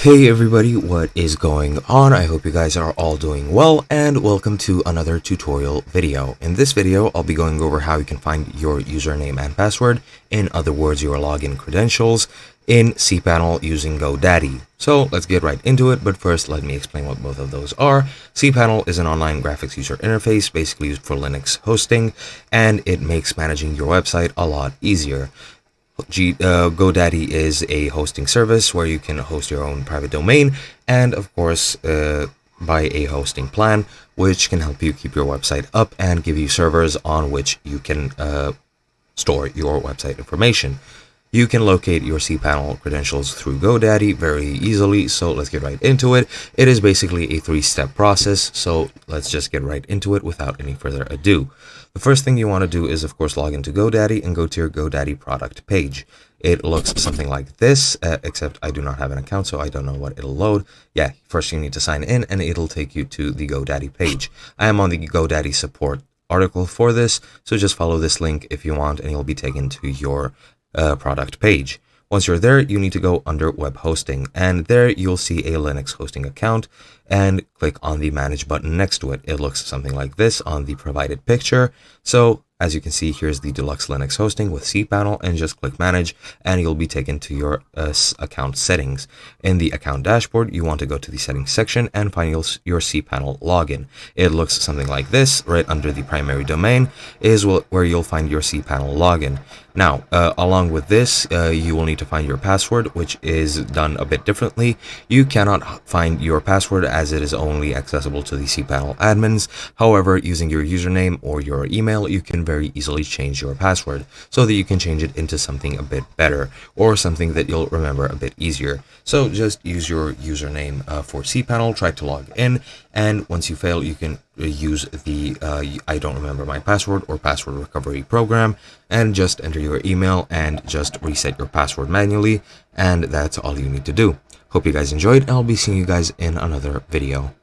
Hey everybody, what is going on? I hope you guys are all doing well, and welcome to another tutorial video. In this video, I'll be going over how you can find your username and password, in other words, your login credentials, in cPanel using GoDaddy. So let's get right into it, but first let me explain what both of those are. cPanel is an online graphics user interface, basically used for Linux hosting, and it makes managing your website a lot easier. GoDaddy is a hosting service where you can host your own private domain and, of course, buy a hosting plan, which can help you keep your website up and give you servers on which you can store your website information. You can locate your cPanel credentials through GoDaddy very easily, so let's get right into it. It is basically a three-step process, so let's just get right into it without any further ado. The first thing you want to do is, of course, log into GoDaddy and go to your GoDaddy product page. It looks something like this, except I do not have an account, so I don't know what it'll load. Yeah, first you need to sign in, and it'll take you to the GoDaddy page. I am on the GoDaddy support article for this, so just follow this link if you want, and you'll be taken to your product page. Once you're there, you need to go under web hosting, and there you'll see a Linux hosting account, and click on the manage button next to it. It looks something like this on the provided picture. So as you can see, here's the deluxe Linux hosting with cPanel, and just click manage and you'll be taken to your account settings. In the account dashboard, you want to go to the settings section and find your cPanel login. It looks something like this. Right under the primary domain is where you'll find your cPanel login. Now, along with this, you will need to find your password, which is done a bit differently. You cannot find your password as it is only accessible to the cPanel admins. However, using your username or your email, you can very easily change your password so that you can change it into something a bit better or something that you'll remember a bit easier. So just use your username for cPanel, try to log in, and once you fail, you can use the I don't remember my password or password recovery program, and just enter your email and just reset your password manually, and that's all you need to do. Hope you guys enjoyed, and I'll be seeing you guys in another video.